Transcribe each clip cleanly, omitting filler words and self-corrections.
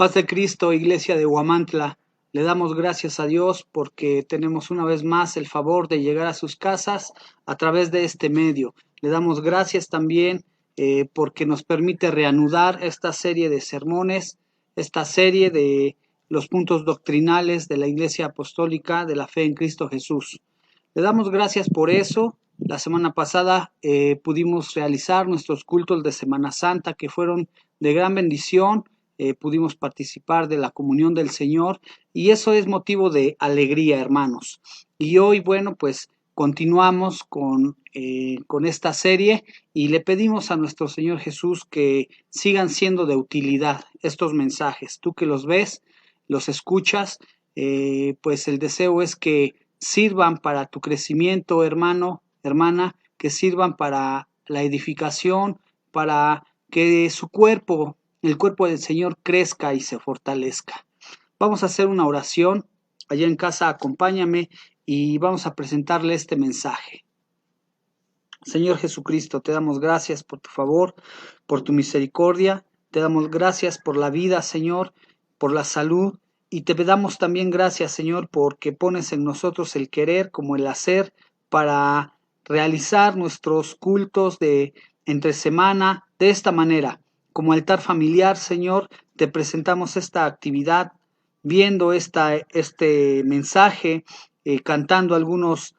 Paz de Cristo, Iglesia de Huamantla, le damos gracias a Dios porque tenemos una vez más el favor de llegar a sus casas a través de este medio. Le damos gracias también porque nos permite reanudar esta serie de sermones, esta serie de los puntos doctrinales de la Iglesia Apostólica de la Fe en Cristo Jesús. Le damos gracias por eso. La semana pasada pudimos realizar nuestros cultos de Semana Santa que fueron de gran bendición. Pudimos participar de la comunión del Señor y eso es motivo de alegría, hermanos. Y hoy, bueno, pues continuamos con esta serie y le pedimos a nuestro Señor Jesús que sigan siendo de utilidad estos mensajes. Tú que los ves, los escuchas, pues el deseo es que sirvan para tu crecimiento, hermano, hermana, que sirvan para la edificación, para que su cuerpo, el cuerpo del Señor, crezca y se fortalezca. Vamos a hacer una oración. Allá en casa acompáñame y vamos a presentarle este mensaje. Señor Jesucristo, te damos gracias por tu favor, por tu misericordia. Te damos gracias por la vida, Señor, por la salud. Y te damos también gracias, Señor, porque pones en nosotros el querer como el hacer para realizar nuestros cultos de entre semana de esta manera. Como altar familiar, Señor, te presentamos esta actividad, viendo este mensaje, cantando algunas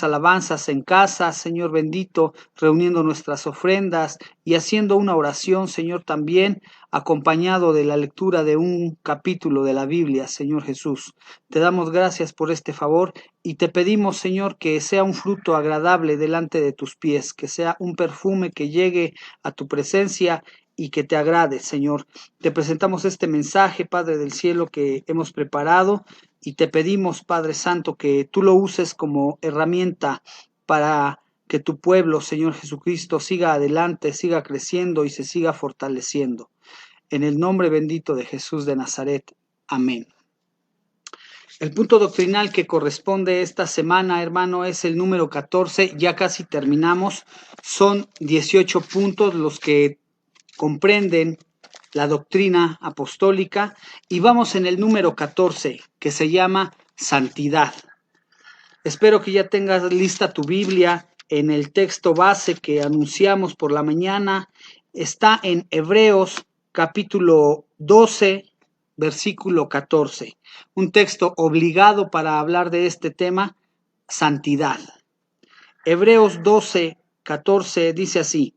alabanzas en casa, Señor bendito, reuniendo nuestras ofrendas y haciendo una oración, Señor, también acompañado de la lectura de un capítulo de la Biblia, Señor Jesús. Te damos gracias por este favor y te pedimos, Señor, que sea un fruto agradable delante de tus pies, que sea un perfume que llegue a tu presencia y que te agrade, Señor. Te presentamos este mensaje, Padre del cielo, que hemos preparado y te pedimos, Padre Santo, que tú lo uses como herramienta para que tu pueblo, Señor Jesucristo, siga adelante, siga creciendo y se siga fortaleciendo. En el nombre bendito de Jesús de Nazaret. Amén. El punto doctrinal que corresponde esta semana, hermano, es el número 14. Ya casi terminamos. Son 18 puntos los que comprenden la doctrina apostólica y vamos en el número 14, que se llama santidad. Espero que ya tengas lista tu Biblia. En el texto base que anunciamos por la mañana está en Hebreos capítulo 12, versículo 14. Un texto obligado para hablar de este tema, santidad. Hebreos 12, 14 dice así: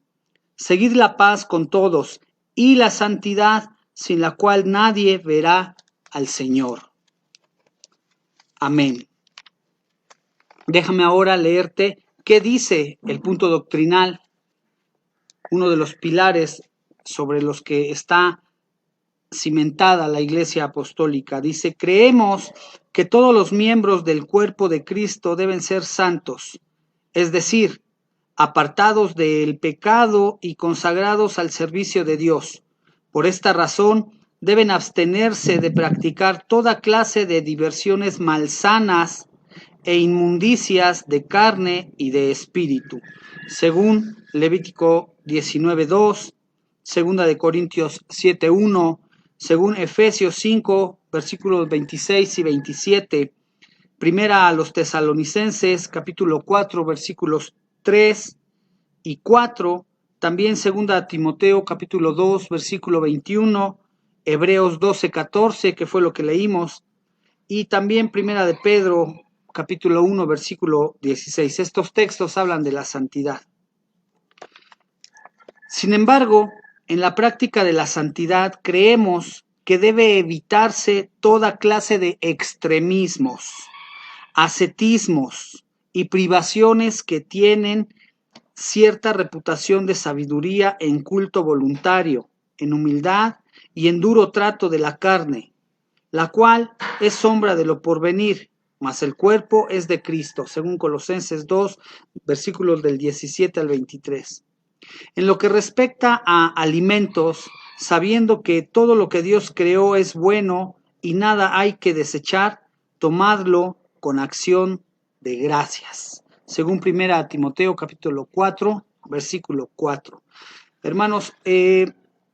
seguid la paz con todos y la santidad, sin la cual nadie verá al Señor. Amén. Déjame ahora leerte qué dice el punto doctrinal, uno de los pilares sobre los que está cimentada la Iglesia Apostólica. Dice: creemos que todos los miembros del cuerpo de Cristo deben ser santos, es decir, apartados del pecado y consagrados al servicio de Dios. Por esta razón, deben abstenerse de practicar toda clase de diversiones malsanas e inmundicias de carne y de espíritu, según Levítico 19:2, segunda de Corintios 7:1, según Efesios 5, versículos 26 y 27, primera a los Tesalonicenses, capítulo 4, versículos 3 y 4, también segunda a Timoteo, capítulo 2, versículo 21, Hebreos 12:14, que fue lo que leímos, y también primera de Pedro, capítulo 1, versículo 16. Estos textos hablan de la santidad. Sin embargo, en la práctica de la santidad creemos que debe evitarse toda clase de extremismos, ascetismos y privaciones que tienen cierta reputación de sabiduría en culto voluntario, en humildad y en duro trato de la carne, la cual es sombra de lo porvenir, mas el cuerpo es de Cristo, según Colosenses 2, versículos del 17 al 23. En lo que respecta a alimentos, sabiendo que todo lo que Dios creó es bueno y nada hay que desechar, tomadlo con acción de gracias, según primera Timoteo capítulo 4, versículo 4. Hermanos,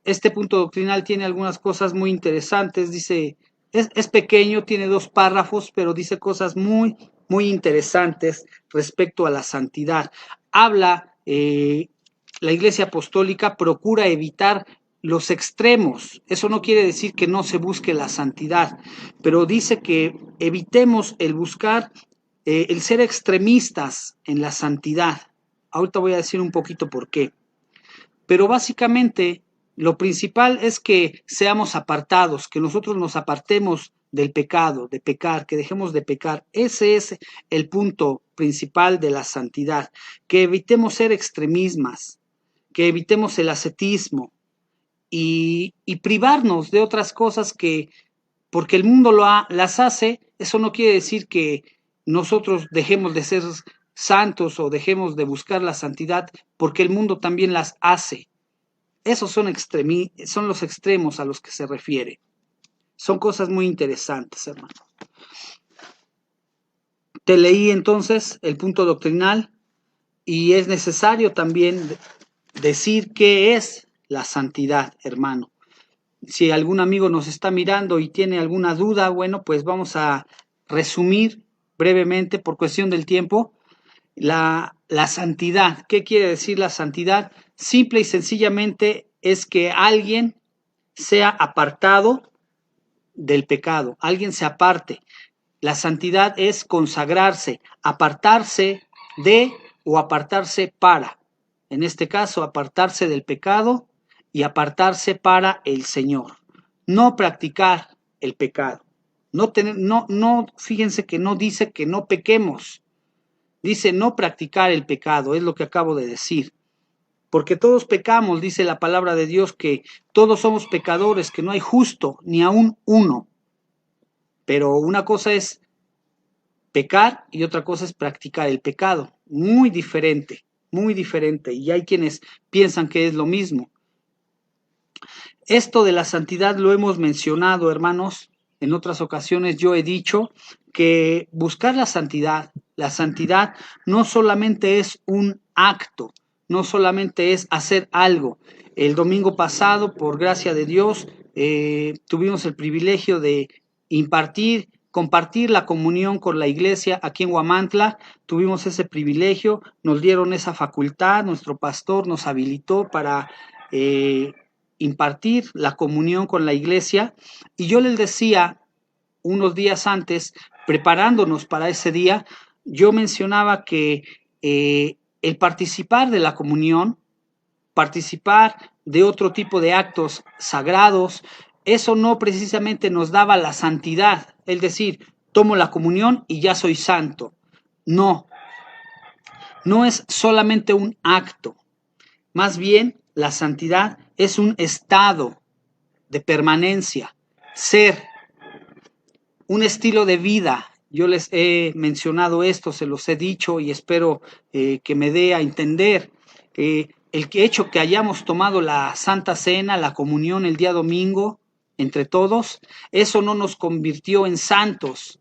Este punto doctrinal tiene algunas cosas muy interesantes. Dice, es pequeño, tiene 2 párrafos, pero dice cosas muy, muy interesantes respecto a la santidad. Habla, la Iglesia Apostólica procura evitar los extremos. Eso no quiere decir que no se busque la santidad, pero dice que evitemos el buscar, el ser extremistas en la santidad. Ahorita voy a decir un poquito por qué. Pero básicamente lo principal es que seamos apartados, que nosotros nos apartemos del pecado, de pecar, que dejemos de pecar. Ese es el punto principal de la santidad, que evitemos ser extremismas, que evitemos el ascetismo y privarnos de otras cosas que, porque el mundo las hace, eso no quiere decir que nosotros dejemos de ser santos o dejemos de buscar la santidad, porque el mundo también las hace. Esos son los extremos a los que se refiere. Son cosas muy interesantes, hermano. Te leí entonces el punto doctrinal y es necesario también decir qué es la santidad, hermano. Si algún amigo nos está mirando y tiene alguna duda, bueno, pues vamos a resumir brevemente por cuestión del tiempo la santidad. ¿Qué quiere decir la santidad? Simple y sencillamente es que alguien sea apartado del pecado, alguien se aparte. La santidad es consagrarse, apartarse de o apartarse para. En este caso, apartarse del pecado y apartarse para el Señor. No practicar el pecado. Fíjense que no dice que no pequemos. Dice no practicar el pecado, es lo que acabo de decir. Porque todos pecamos, dice la palabra de Dios, que todos somos pecadores, que no hay justo, ni aún uno. Pero una cosa es pecar y otra cosa es practicar el pecado. Muy diferente, muy diferente. Y hay quienes piensan que es lo mismo. Esto de la santidad lo hemos mencionado, hermanos. En otras ocasiones yo he dicho que buscar la santidad no solamente es un acto, no solamente es hacer algo. El domingo pasado, por gracia de Dios, tuvimos el privilegio de compartir la comunión con la iglesia aquí en Huamantla. Tuvimos ese privilegio, nos dieron esa facultad, nuestro pastor nos habilitó para impartir la comunión con la iglesia. Y yo les decía unos días antes, preparándonos para ese día, yo mencionaba que el participar de la comunión, participar de otro tipo de actos sagrados, eso no precisamente nos daba la santidad, es decir, tomo la comunión y ya soy santo. No, no es solamente un acto, más bien la santidad es un estado de permanencia, ser, un estilo de vida. Yo les he mencionado esto, se los he dicho y espero que me dé a entender. El hecho que hayamos tomado la Santa Cena, la comunión el día domingo, entre todos, eso no nos convirtió en santos.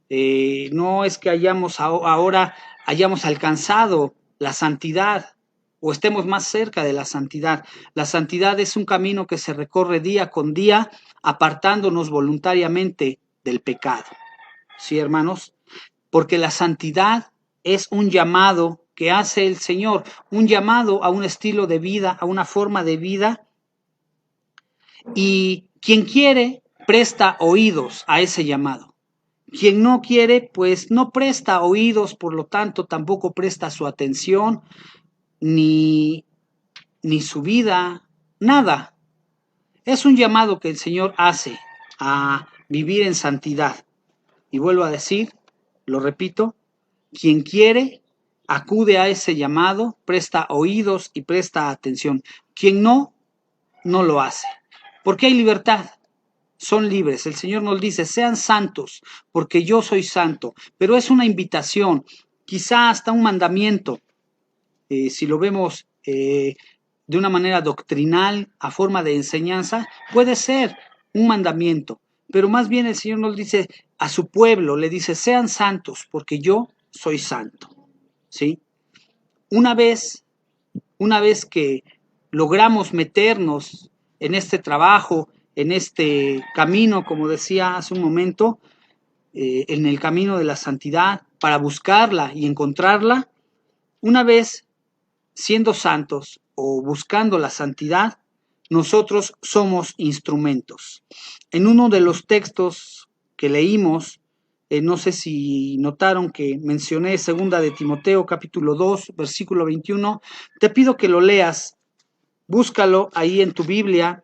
No es que ahora hayamos alcanzado la santidad o estemos más cerca de la santidad. La santidad es un camino que se recorre día con día, apartándonos voluntariamente del pecado. ¿Sí, hermanos? Porque la santidad es un llamado que hace el Señor, un llamado a un estilo de vida, a una forma de vida, y quien quiere presta oídos a ese llamado. Quien no quiere, pues no presta oídos, por lo tanto tampoco presta su atención, ni su vida, nada. Es un llamado que el Señor hace a vivir en santidad. Y vuelvo a decir, lo repito, quien quiere, acude a ese llamado, presta oídos y presta atención. Quien no, no lo hace. Porque hay libertad. Son libres. El Señor nos dice, sean santos, porque yo soy santo. Pero es una invitación, quizá hasta un mandamiento, si lo vemos de una manera doctrinal, a forma de enseñanza, puede ser un mandamiento. Pero más bien el Señor nos dice a su pueblo, le dice, sean santos, porque yo soy santo. ¿Sí? Una vez que logramos meternos en este trabajo, en este camino, como decía hace un momento, en el camino de la santidad, para buscarla y encontrarla, una vez siendo santos o buscando la santidad, nosotros somos instrumentos. En uno de los textos que leímos, no sé si notaron que mencioné 2 de Timoteo capítulo 2, versículo 21, te pido que lo leas, búscalo ahí en tu Biblia,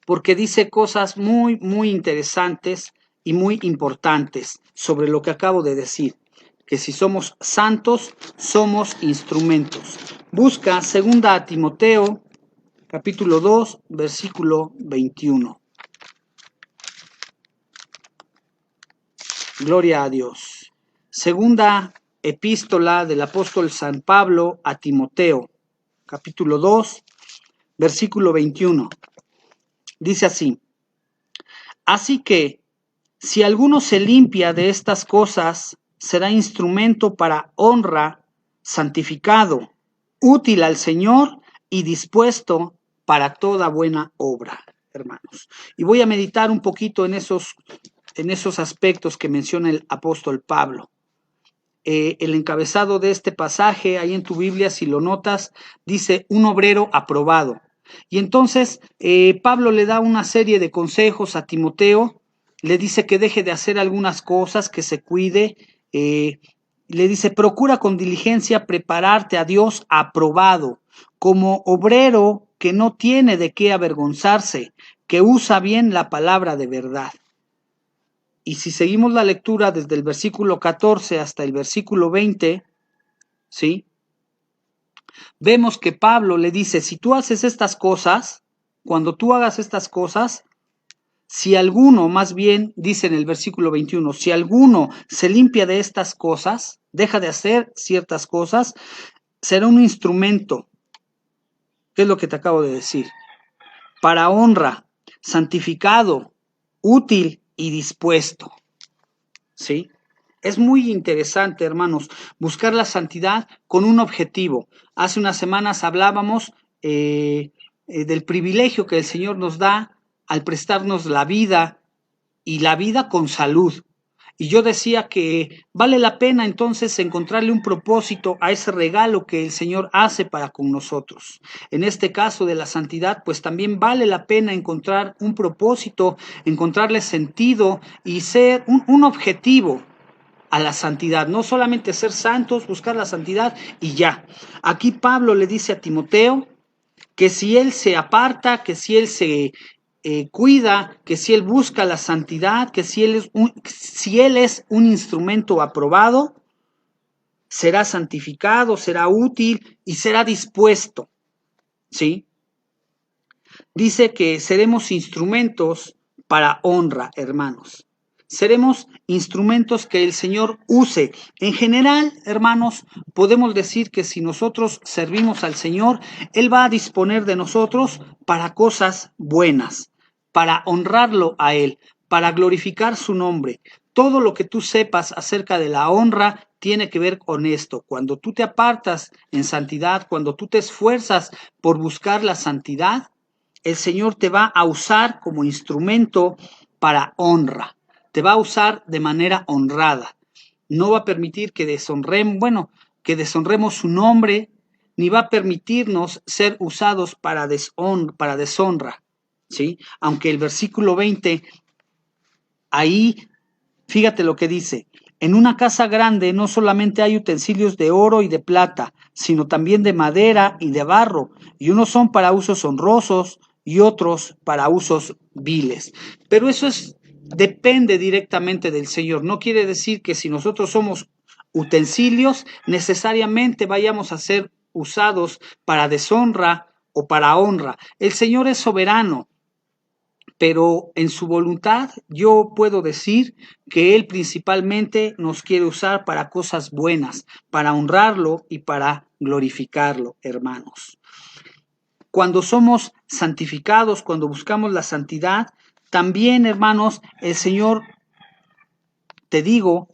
porque dice cosas muy, muy interesantes y muy importantes sobre lo que acabo de decir, que si somos santos, somos instrumentos. Busca 2 Timoteo, capítulo 2, versículo 21. Gloria a Dios. Segunda epístola del apóstol San Pablo a Timoteo, capítulo 2, versículo 21. Dice así: así que, si alguno se limpia de estas cosas, será instrumento para honra, santificado, útil al Señor y dispuesto para toda buena obra, hermanos. Y voy a meditar un poquito en esos aspectos que menciona el apóstol Pablo. El encabezado de este pasaje, ahí en tu Biblia, si lo notas, dice un obrero aprobado. Y entonces Pablo le da una serie de consejos a Timoteo, le dice que deje de hacer algunas cosas, que se cuide, le dice, procura con diligencia prepararte a Dios aprobado, como obrero que no tiene de qué avergonzarse, que usa bien la palabra de verdad. Y si seguimos la lectura desde el versículo 14 hasta el versículo 20, ¿sí? Vemos que Pablo le dice, si tú haces estas cosas, cuando tú hagas estas cosas, si alguno, más bien dice en el versículo 21, si alguno se limpia de estas cosas, deja de hacer ciertas cosas, será un instrumento, ¿qué es lo que te acabo de decir? Para honra, santificado, útil y dispuesto, ¿sí? Es muy interesante, hermanos, buscar la santidad con un objetivo. Hace unas semanas hablábamos del privilegio que el Señor nos da al prestarnos la vida y la vida con salud. Y yo decía que vale la pena entonces encontrarle un propósito a ese regalo que el Señor hace para con nosotros. En este caso de la santidad, pues también vale la pena encontrar un propósito, encontrarle sentido y ser un objetivo a la santidad, no solamente ser santos, buscar la santidad y ya. Aquí Pablo le dice a Timoteo que si él se aparta, que si él se cuida, que si él busca la santidad, que si él es un instrumento aprobado, será santificado, será útil y será dispuesto, ¿sí? Dice que seremos instrumentos para honra, hermanos. Seremos instrumentos que el Señor use. En general, hermanos, podemos decir que si nosotros servimos al Señor, Él va a disponer de nosotros para cosas buenas, para honrarlo a Él, para glorificar su nombre. Todo lo que tú sepas acerca de la honra tiene que ver con esto. Cuando tú te apartas en santidad, cuando tú te esfuerzas por buscar la santidad, el Señor te va a usar como instrumento para honra. Te va a usar de manera honrada. No va a permitir que deshonremos su nombre, ni va a permitirnos ser usados para deshonra, ¿sí? Aunque el versículo 20, ahí, fíjate lo que dice. En una casa grande no solamente hay utensilios de oro y de plata, sino también de madera y de barro, y unos son para usos honrosos y otros para usos viles. Pero depende directamente del Señor. No quiere decir que si nosotros somos utensilios, necesariamente vayamos a ser usados para deshonra o para honra. El Señor es soberano, pero en su voluntad yo puedo decir que Él principalmente nos quiere usar para cosas buenas, para honrarlo y para glorificarlo, hermanos. Cuando somos santificados, cuando buscamos la santidad, también, hermanos, el Señor, te digo,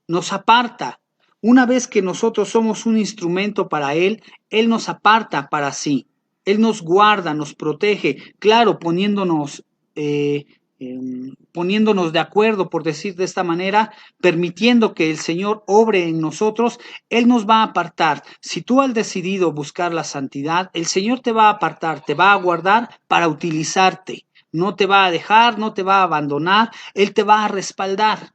nos aparta. Una vez que nosotros somos un instrumento para Él, Él nos aparta para sí. Él nos guarda, nos protege, claro, poniéndonos de acuerdo, por decir de esta manera, permitiendo que el Señor obre en nosotros. Él nos va a apartar. Si tú has decidido buscar la santidad, el Señor te va a apartar, te va a guardar para utilizarte. No te va a dejar, no te va a abandonar, Él te va a respaldar.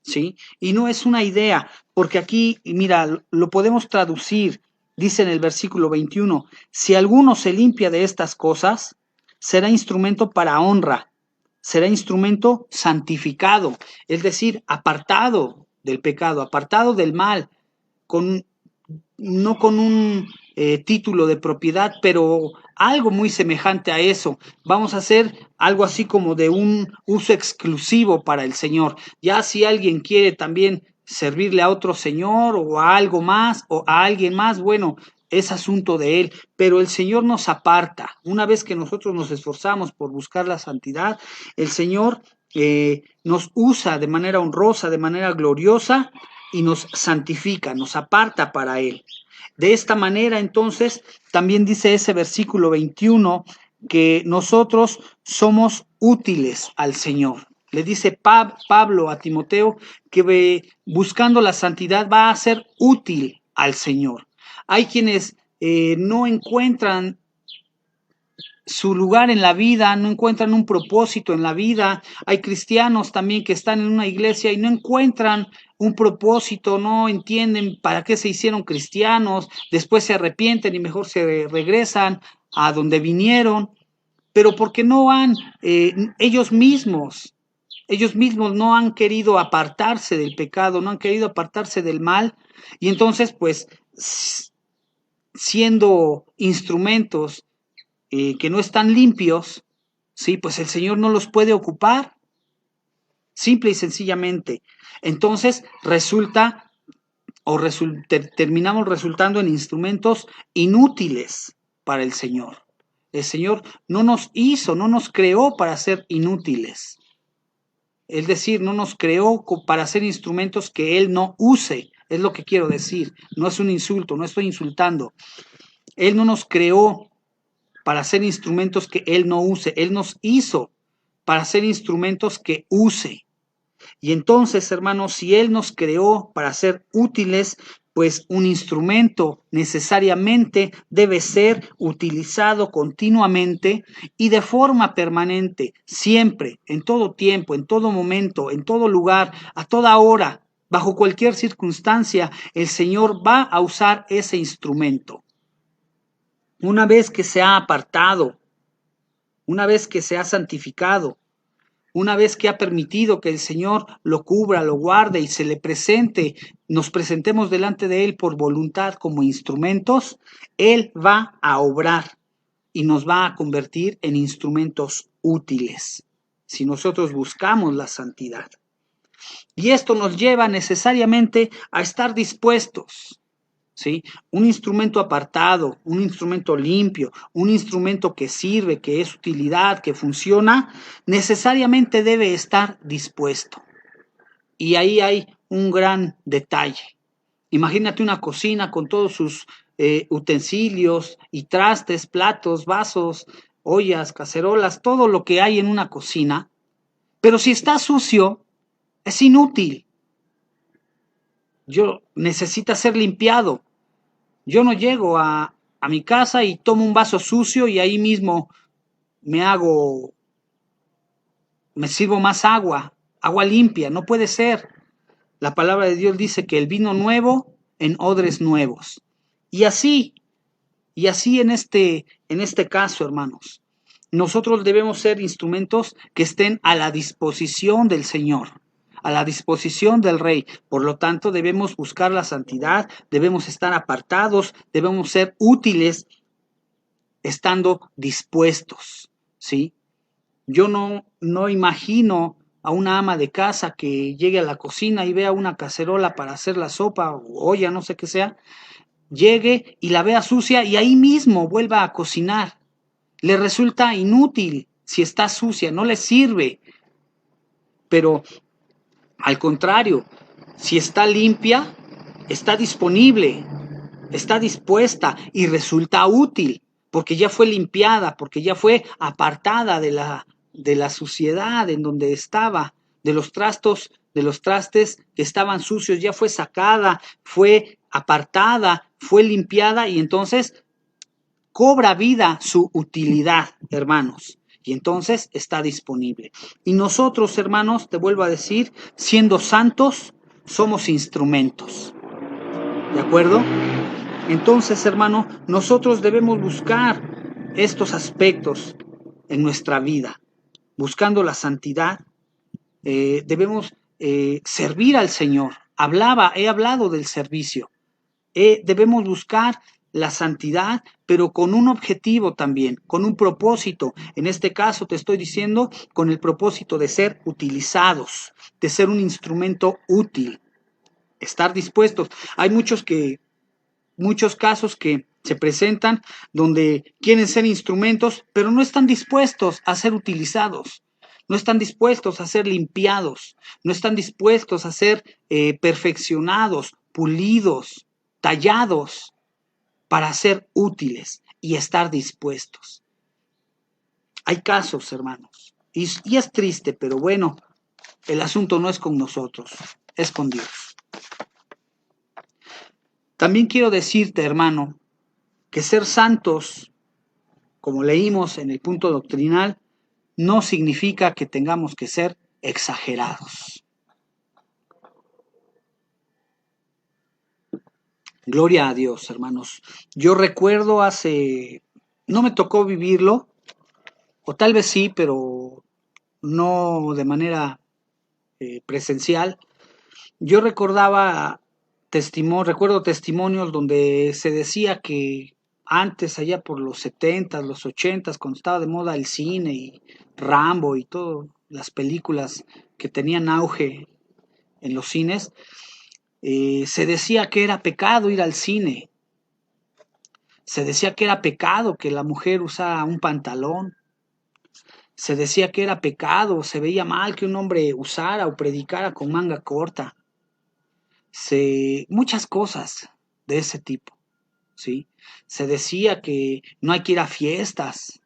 ¿Sí? Y no es una idea, porque aquí, mira, lo podemos traducir, dice en el versículo 21, si alguno se limpia de estas cosas, será instrumento para honra, será instrumento santificado, es decir, apartado del pecado, apartado del mal, con, no con un título de propiedad, pero algo muy semejante a eso. Vamos a hacer algo así como de un uso exclusivo para el Señor. Ya si alguien quiere también servirle a otro Señor o a algo más o a alguien más, bueno, es asunto de Él, pero el Señor nos aparta. Una vez que nosotros nos esforzamos por buscar la santidad, el Señor nos usa de manera honrosa, de manera gloriosa, y nos santifica, nos aparta para Él. De esta manera, entonces, también dice ese versículo 21 que nosotros somos útiles al Señor. Le dice Pablo a Timoteo que buscando la santidad va a ser útil al Señor. Hay quienes no encuentran su lugar en la vida, no encuentran un propósito en la vida. Hay cristianos también que están en una iglesia y no encuentran un propósito, no entienden para qué se hicieron cristianos, después se arrepienten y mejor se regresan a donde vinieron, pero porque no han, ellos mismos no han querido apartarse del pecado, no han querido apartarse del mal, y entonces pues siendo instrumentos que no están limpios, sí, pues el Señor no los puede ocupar, simple y sencillamente. Entonces resulta terminamos resultando en instrumentos inútiles para el Señor. El Señor no nos hizo, no nos creó para ser inútiles. Es decir, no nos creó para ser instrumentos que Él no use. Es lo que quiero decir. No es un insulto, no estoy insultando. Él no nos creó para ser instrumentos que Él no use. Él nos hizo para ser instrumentos que use. Y entonces, hermanos, si Él nos creó para ser útiles, pues un instrumento necesariamente debe ser utilizado continuamente y de forma permanente, siempre, en todo tiempo, en todo momento, en todo lugar, a toda hora, bajo cualquier circunstancia, el Señor va a usar ese instrumento. Una vez que se ha apartado, una vez que se ha santificado, una vez que ha permitido que el Señor lo cubra, lo guarde y se le presente, nos presentemos delante de Él por voluntad como instrumentos, Él va a obrar y nos va a convertir en instrumentos útiles, si nosotros buscamos la santidad. Y esto nos lleva necesariamente a estar dispuestos, ¿sí? Un instrumento apartado, un instrumento limpio, un instrumento que sirve, que es utilidad, que funciona, necesariamente debe estar dispuesto. Y ahí hay un gran detalle. Imagínate una cocina con todos sus utensilios y trastes, platos, vasos, ollas, cacerolas, todo lo que hay en una cocina, pero si está sucio, es inútil. Necesita ser limpiado. Yo no llego a mi casa y tomo un vaso sucio y ahí mismo me sirvo más agua limpia, no puede ser. La palabra de Dios dice que el vino nuevo en odres nuevos. Y así en este caso, hermanos, nosotros debemos ser instrumentos que estén a la disposición del Señor, a la disposición del Rey. Por lo tanto, debemos buscar la santidad, debemos estar apartados, debemos ser útiles estando dispuestos, ¿sí? Yo no imagino a una ama de casa que llegue a la cocina y vea una cacerola para hacer la sopa o olla, no sé qué sea, llegue y la vea sucia y ahí mismo vuelva a cocinar. Le resulta inútil si está sucia, no le sirve. Pero al contrario, si está limpia, está disponible, está dispuesta y resulta útil. porque ya fue limpiada, porque ya fue apartada de la suciedad en donde estaba, de los trastes que estaban sucios, ya fue sacada, fue apartada, fue limpiada y entonces cobra vida su utilidad, hermanos. Y entonces está disponible. Y nosotros, hermanos, te vuelvo a decir, siendo santos, somos instrumentos. ¿De acuerdo? Entonces, hermano, nosotros debemos buscar estos aspectos en nuestra vida. Buscando la santidad, debemos servir al Señor. He hablado del servicio. Debemos buscar la santidad, pero con un objetivo también, con un propósito. En este caso te estoy diciendo con el propósito de ser utilizados, de ser un instrumento útil, estar dispuestos. Hay muchos casos que se presentan donde quieren ser instrumentos, pero no están dispuestos a ser utilizados, no están dispuestos a ser limpiados, no están dispuestos a ser perfeccionados, pulidos, tallados para ser útiles y estar dispuestos. Hay casos, hermanos, y es triste, pero bueno, el asunto no es con nosotros, es con Dios. También quiero decirte, hermano, que ser santos, como leímos en el punto doctrinal, no significa que tengamos que ser exagerados. Gloria a Dios, hermanos. Yo recuerdo no me tocó vivirlo, o tal vez sí, pero no de manera presencial. Yo recuerdo testimonios donde se decía que antes, allá por los 70s, los 80s, cuando estaba de moda el cine y Rambo y todas las películas que tenían auge en los cines, se decía que era pecado ir al cine, se decía que era pecado que la mujer usara un pantalón, se decía que era pecado, se veía mal que un hombre usara o predicara con manga corta, muchas cosas de ese tipo, ¿sí? Se decía que no hay que ir a fiestas,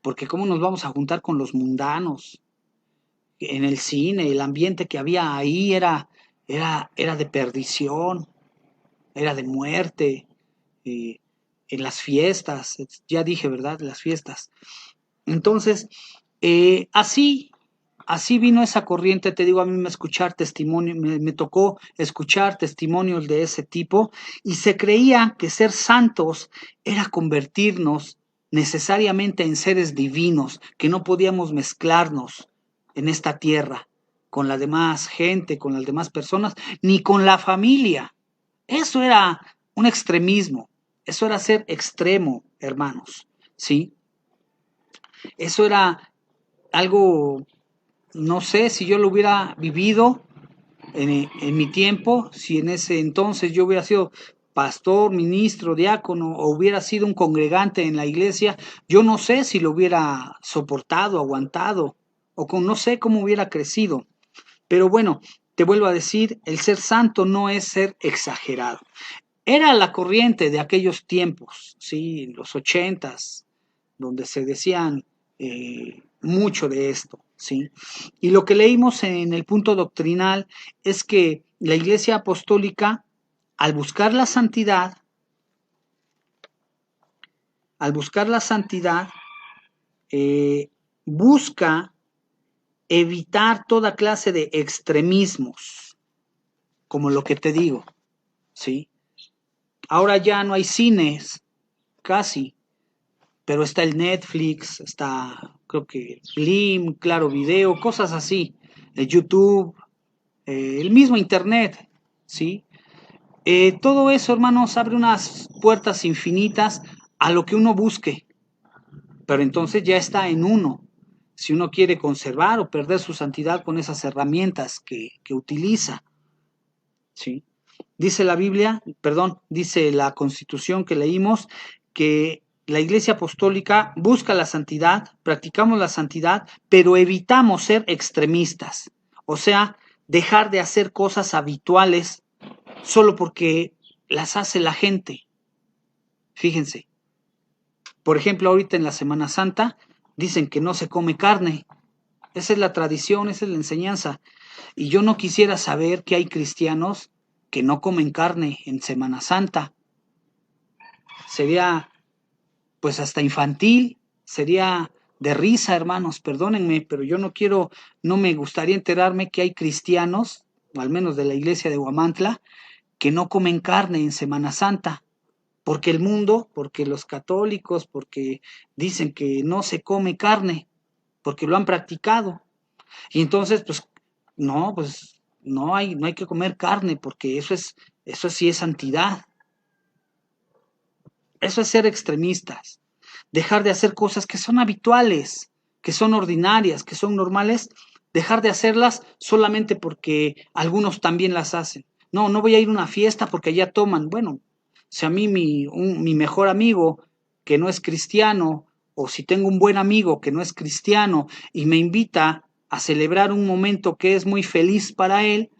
porque cómo nos vamos a juntar con los mundanos. En el cine, el ambiente que había ahí era de perdición, era de muerte, en las fiestas, ya dije, ¿verdad? Las fiestas. Entonces, así vino esa corriente, te digo, a mí me tocó escuchar testimonios de ese tipo y se creía que ser santos era convertirnos necesariamente en seres divinos, que no podíamos mezclarnos en esta tierra con la demás gente, con las demás personas, ni con la familia. Eso era un extremismo, eso era ser extremo, hermanos, ¿sí? Eso era algo, no sé si yo lo hubiera vivido en mi tiempo, si en ese entonces yo hubiera sido pastor, ministro, diácono o hubiera sido un congregante en la iglesia, yo no sé si lo hubiera soportado, aguantado no sé cómo hubiera crecido. Pero bueno, te vuelvo a decir, el ser santo no es ser exagerado. Era la corriente de aquellos tiempos, ¿sí? Los 80s, donde se decían mucho de esto, ¿sí? Y lo que leímos en el punto doctrinal es que la Iglesia Apostólica, al buscar la santidad, busca evitar toda clase de extremismos, como lo que te digo, ¿sí? Ahora ya no hay cines, casi, pero está el Netflix, está creo que Blim, Claro Video, cosas así, el YouTube, el mismo Internet, ¿sí? Todo eso, hermanos, abre unas puertas infinitas a lo que uno busque, pero entonces ya está en uno. Si uno quiere conservar o perder su santidad con esas herramientas que utiliza, ¿sí? Dice la Biblia, dice la Constitución que leímos, que la Iglesia Apostólica busca la santidad, practicamos la santidad, pero evitamos ser extremistas, o sea, dejar de hacer cosas habituales solo porque las hace la gente. Fíjense, Por ejemplo, ahorita en la Semana Santa dicen que no se come carne. Esa es la tradición, esa es la enseñanza. Y yo no quisiera saber que hay cristianos que no comen carne en Semana Santa. Sería pues hasta infantil, sería de risa, hermanos, perdónenme, pero yo no quiero, no me gustaría enterarme que hay cristianos, o al menos de la iglesia de Huamantla, que no comen carne en Semana Santa, porque el mundo, porque los católicos, porque dicen que no se come carne, porque lo han practicado. Y entonces, pues no hay que comer carne, porque eso sí es santidad. Eso es ser extremistas. Dejar de hacer cosas que son habituales, que son ordinarias, que son normales, dejar de hacerlas solamente porque algunos también las hacen. No, no voy a ir a una fiesta porque allá toman. Bueno, si a mí mi mejor amigo que no es cristiano, o si tengo un buen amigo que no es cristiano y me invita a celebrar un momento que es muy feliz para él,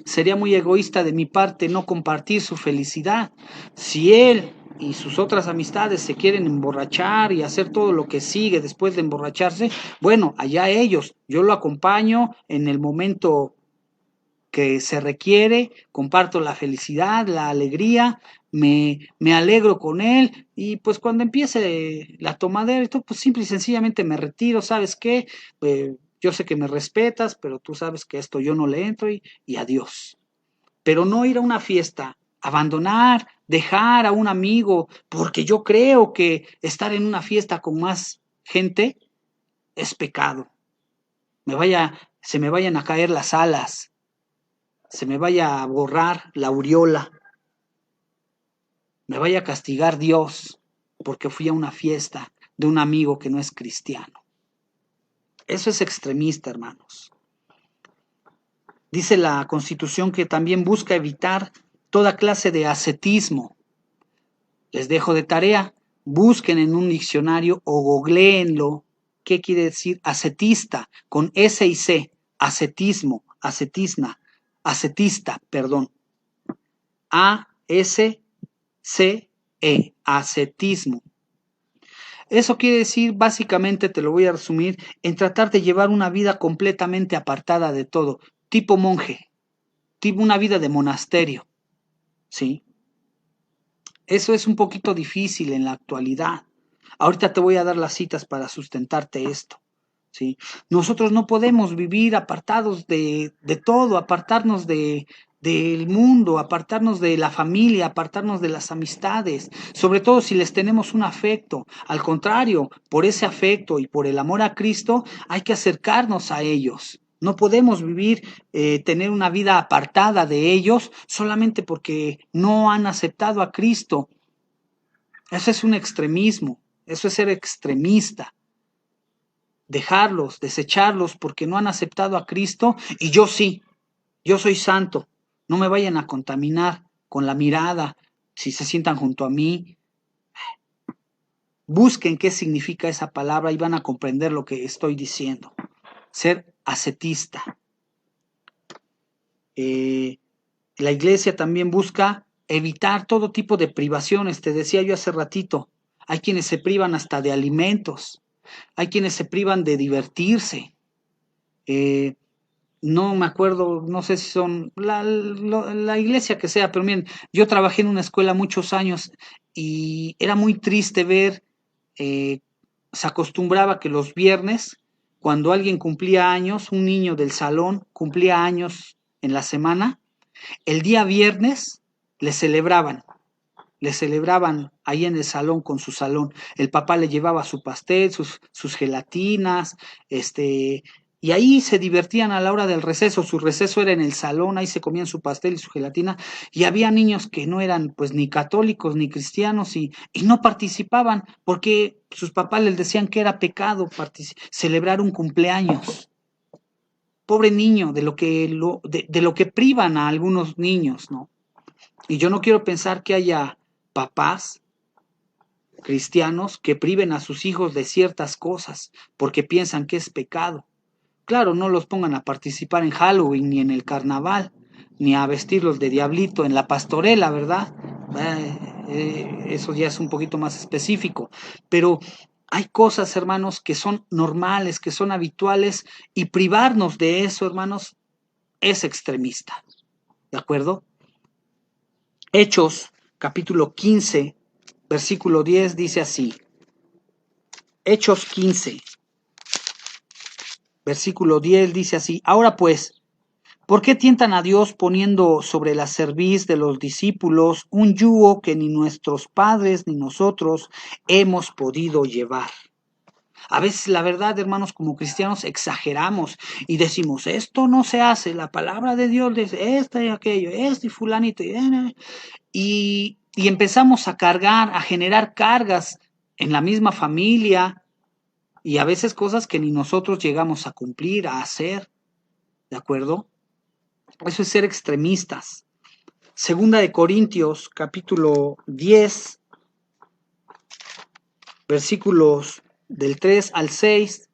sería muy egoísta de mi parte no compartir su felicidad. Si él y sus otras amistades se quieren emborrachar y hacer todo lo que sigue después de emborracharse, bueno, allá ellos, yo lo acompaño en el momento que se requiere, comparto la felicidad, la alegría, me alegro con él y pues cuando empiece la tomadera y todo, pues simple y sencillamente me retiro, ¿sabes qué? Yo sé que me respetas, pero tú sabes que esto yo no le entro y adiós. Pero no ir a una fiesta, abandonar, dejar a un amigo, porque yo creo que estar en una fiesta con más gente es pecado. Se me vayan a caer las alas, se me vaya a borrar la aureola, me vaya a castigar Dios porque fui a una fiesta de un amigo que no es cristiano. Eso es extremista, hermanos. Dice la Constitución que también busca evitar toda clase de ascetismo. Les dejo de tarea, busquen en un diccionario o googleenlo. ¿Qué quiere decir ascetista? Con S y C, ascetismo, ascetista, perdón. A-S-C-E, ascetismo. Eso quiere decir, básicamente, te lo voy a resumir, en tratar de llevar una vida completamente apartada de todo, tipo monje, tipo una vida de monasterio, ¿sí? Eso es un poquito difícil en la actualidad. Ahorita te voy a dar las citas para sustentarte esto, ¿sí? Nosotros no podemos vivir apartados de todo, apartarnos del mundo, apartarnos de la familia, apartarnos de las amistades, sobre todo si les tenemos un afecto. Al contrario, por ese afecto y por el amor a Cristo, hay que acercarnos a ellos. No podemos vivir, tener una vida apartada de ellos solamente porque no han aceptado a Cristo. Eso es un extremismo, eso es ser extremista. Dejarlos, desecharlos porque no han aceptado a Cristo y yo sí, yo soy santo. No me vayan a contaminar con la mirada si se sientan junto a mí. Busquen qué significa esa palabra y van a comprender lo que estoy diciendo. Ser ascetista. La iglesia también busca evitar todo tipo de privaciones. Te decía yo hace ratito, hay quienes se privan hasta de alimentos, hay quienes se privan de divertirse. No me acuerdo, no sé si son la iglesia que sea, pero miren, yo trabajé en una escuela muchos años y era muy triste ver, eh, se acostumbraba que los viernes, cuando alguien cumplía años, un niño del salón cumplía años en la semana, el día viernes le celebraban ahí en el salón con su salón. El papá le llevaba su pastel, sus gelatinas, y ahí se divertían a la hora del receso. Su receso era en el salón, ahí se comían su pastel y su gelatina. Y había niños que no eran pues ni católicos ni cristianos y no participaban porque sus papás les decían que era pecado celebrar un cumpleaños. Pobre niño, de lo que privan a algunos niños, ¿no? Y yo no quiero pensar que haya papás cristianos que priven a sus hijos de ciertas cosas porque piensan que es pecado. Claro, no los pongan a participar en Halloween ni en el carnaval, ni a vestirlos de diablito en la pastorela, ¿verdad? eso ya es un poquito más específico, pero hay cosas, hermanos, que son normales, que son habituales, y privarnos de eso, hermanos, es extremista, ¿de acuerdo? Hechos, capítulo 15, versículo 10, dice así. Hechos 15, versículo 10 dice así. Ahora pues, ¿por qué tientan a Dios poniendo sobre la cerviz de los discípulos un yugo que ni nuestros padres ni nosotros hemos podido llevar? A veces, la verdad, hermanos, como cristianos exageramos y decimos, esto no se hace, la palabra de Dios dice esto y aquello, esto y fulanito, y empezamos a cargar, a generar cargas en la misma familia, y a veces cosas que ni nosotros llegamos a cumplir, a hacer, ¿de acuerdo? Eso es ser extremistas. Segunda de Corintios, capítulo 10, versículos del 3 al 6,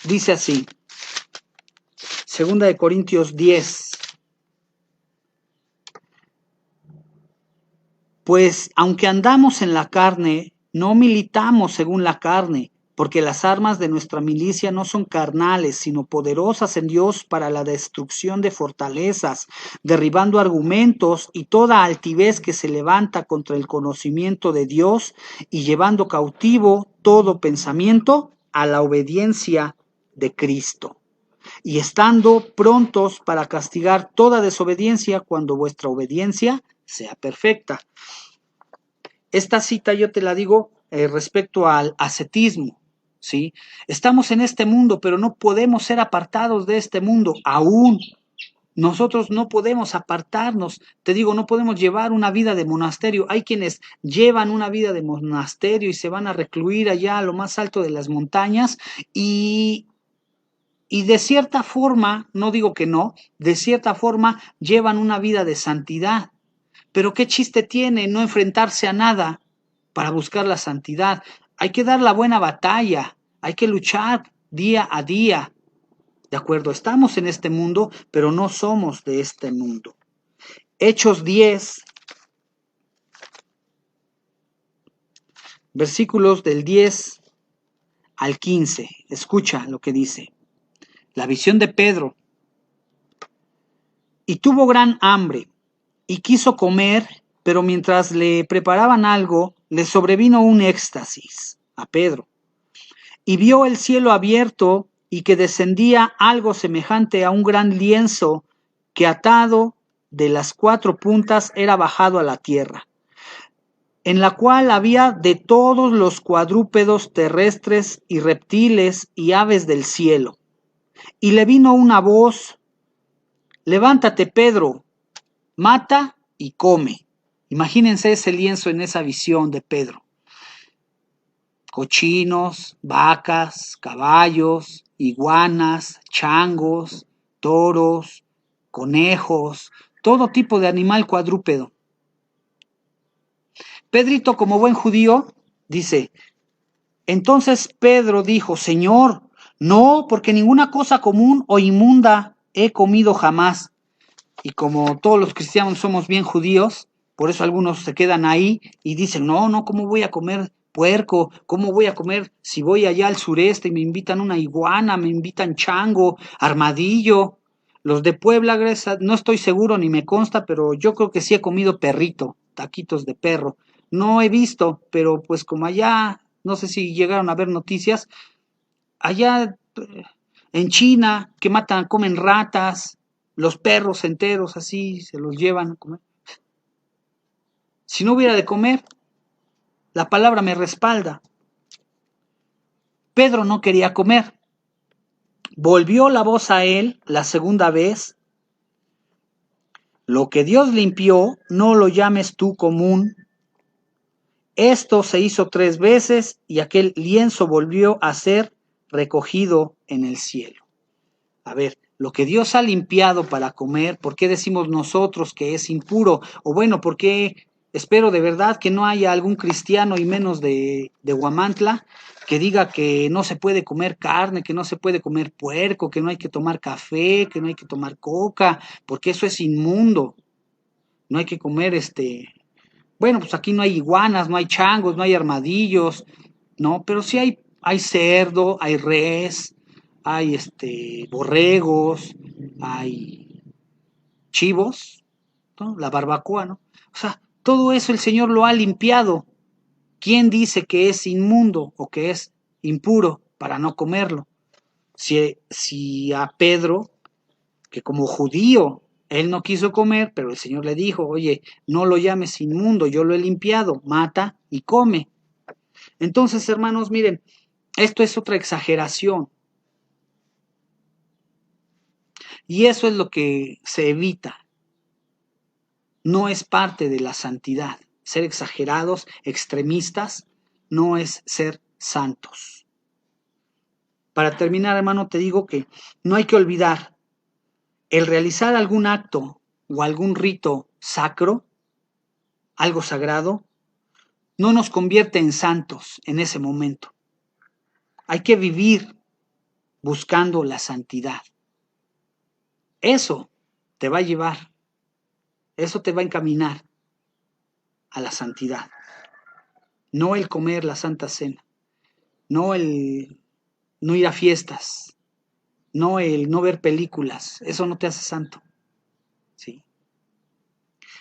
dice así. Segunda de Corintios 10. Pues aunque andamos en la carne, no militamos según la carne, porque las armas de nuestra milicia no son carnales, sino poderosas en Dios para la destrucción de fortalezas, derribando argumentos y toda altivez que se levanta contra el conocimiento de Dios y llevando cautivo todo pensamiento a la obediencia de Cristo. Y estando prontos para castigar toda desobediencia cuando vuestra obediencia sea perfecta. Esta cita yo te la digo respecto al ascetismo, ¿sí? Estamos en este mundo, pero no podemos ser apartados de este mundo, aún. Nosotros no podemos apartarnos, te digo, no podemos llevar una vida de monasterio. Hay quienes llevan una vida de monasterio y se van a recluir allá a lo más alto de las montañas y de cierta forma, no digo que no, de cierta forma llevan una vida de santidad. Pero ¿qué chiste tiene no enfrentarse a nada para buscar la santidad? Hay que dar la buena batalla, hay que luchar día a día. ¿De acuerdo? Estamos en este mundo, pero no somos de este mundo. Hechos 10, versículos del 10 al 15. Escucha lo que dice. La visión de Pedro. Y tuvo gran hambre y quiso comer, pero mientras le preparaban algo, le sobrevino un éxtasis a Pedro. Y vio el cielo abierto y que descendía algo semejante a un gran lienzo que atado de las cuatro puntas era bajado a la tierra, en la cual había de todos los cuadrúpedos terrestres y reptiles y aves del cielo. Y le vino una voz: levántate, Pedro, mata y come. Imagínense ese lienzo en esa visión de Pedro. Cochinos, vacas, caballos, iguanas, changos, toros, conejos, todo tipo de animal cuadrúpedo. Pedrito, como buen judío, dice, entonces Pedro dijo, Señor, no, porque ninguna cosa común o inmunda he comido jamás. Y como todos los cristianos somos bien judíos, por eso algunos se quedan ahí y dicen, no, no, ¿cómo voy a comer puerco? ¿Cómo voy a comer si voy allá al sureste y me invitan una iguana, me invitan chango, armadillo? Los de Puebla, no estoy seguro ni me consta, pero yo creo que sí he comido perrito, taquitos de perro. No he visto, pero pues como allá, no sé si llegaron a ver noticias, allá en China, que matan, comen ratas, los perros enteros así, se los llevan a comer. Si no hubiera de comer, la palabra me respalda. Pedro no quería comer. Volvió la voz a él la segunda vez. Lo que Dios limpió, no lo llames tú común. Esto se hizo 3 veces y aquel lienzo volvió a ser recogido en el cielo. A ver, lo que Dios ha limpiado para comer, ¿por qué decimos nosotros que es impuro? O bueno, ¿por qué espero de verdad que no haya algún cristiano y menos de Huamantla que diga que no se puede comer carne, que no se puede comer puerco, que no hay que tomar café, que no hay que tomar coca, porque eso es inmundo? no hay que comer bueno, pues aquí no hay iguanas, no hay changos, no hay armadillos, ¿no? Pero sí hay cerdo, hay res, hay borregos, hay chivos, ¿no? La barbacoa, ¿no? O sea, todo eso el Señor lo ha limpiado. ¿Quién dice que es inmundo o que es impuro para no comerlo? Si a Pedro, que como judío, él no quiso comer, pero el Señor le dijo, oye, no lo llames inmundo, yo lo he limpiado, mata y come. Entonces, hermanos, miren, esto es otra exageración. Y eso es lo que se evita. No es parte de la santidad. Ser exagerados, extremistas, no es ser santos. Para terminar, hermano, te digo que no hay que olvidar el realizar algún acto o algún rito sacro, algo sagrado, no nos convierte en santos en ese momento. Hay que vivir buscando la santidad. Eso te va a llevar, eso te va a encaminar a la santidad. No el comer la Santa Cena, no el no ir a fiestas, no el no ver películas, eso no te hace santo. ¿Sí?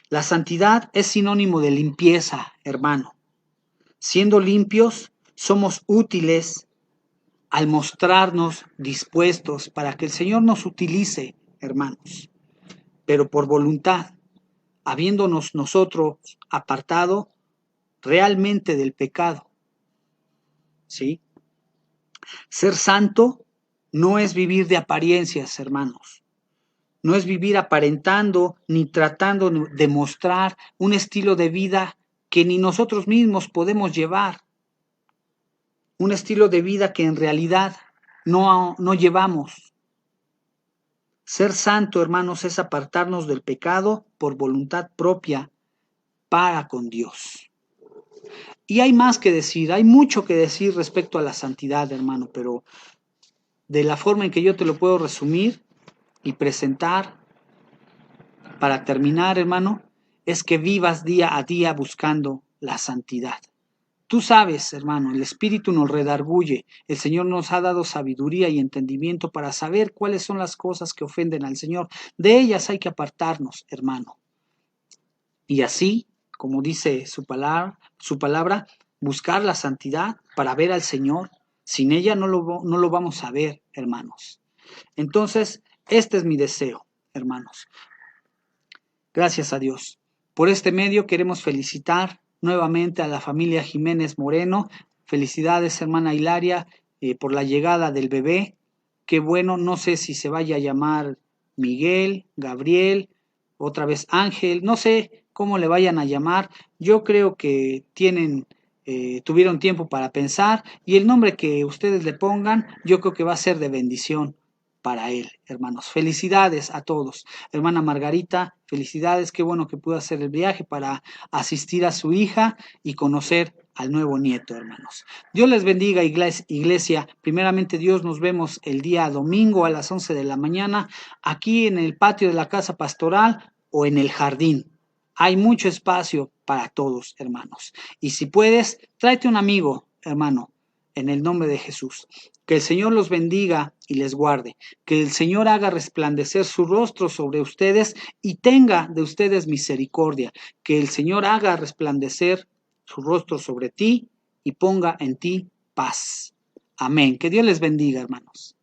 La santidad es sinónimo de limpieza, hermano. Siendo limpios, somos útiles al mostrarnos dispuestos para que el Señor nos utilice, hermanos, pero por voluntad, habiéndonos nosotros apartado realmente del pecado. ¿Sí? Ser santo no es vivir de apariencias, hermanos. No es vivir aparentando ni tratando de mostrar un estilo de vida que ni nosotros mismos podemos llevar. Un estilo de vida que en realidad no llevamos. Ser santo, hermanos, es apartarnos del pecado por voluntad propia para con Dios. Y hay más que decir, hay mucho que decir respecto a la santidad, hermano, pero de la forma en que yo te lo puedo resumir y presentar, para terminar, hermano, es que vivas día a día buscando la santidad. Tú sabes, hermano, el Espíritu nos redarguye, el Señor nos ha dado sabiduría y entendimiento para saber cuáles son las cosas que ofenden al Señor. De ellas hay que apartarnos, hermano. Y así, como dice su palabra, buscar la santidad para ver al Señor. Sin ella no lo vamos a ver, hermanos. Entonces, este es mi deseo, hermanos. Gracias a Dios. Por este medio queremos felicitar nuevamente a la familia Jiménez Moreno. Felicidades, hermana Hilaria, por la llegada del bebé. Qué bueno, no sé si se vaya a llamar Miguel, Gabriel, otra vez Ángel, no sé cómo le vayan a llamar. Yo creo que tuvieron tiempo para pensar y el nombre que ustedes le pongan, yo creo que va a ser de bendición para él, hermanos. Felicidades a todos. Hermana Margarita, felicidades, qué bueno que pudo hacer el viaje para asistir a su hija y conocer al nuevo nieto, hermanos. Dios les bendiga, iglesia. Primeramente, Dios, nos vemos el día domingo a las 11 de la mañana, aquí en el patio de la casa pastoral o en el jardín. Hay mucho espacio para todos, hermanos. Y si puedes, tráete un amigo, hermano, en el nombre de Jesús. Que el Señor los bendiga y les guarde. Que el Señor haga resplandecer su rostro sobre ustedes y tenga de ustedes misericordia. Que el Señor haga resplandecer su rostro sobre ti y ponga en ti paz. Amén. Que Dios les bendiga, hermanos.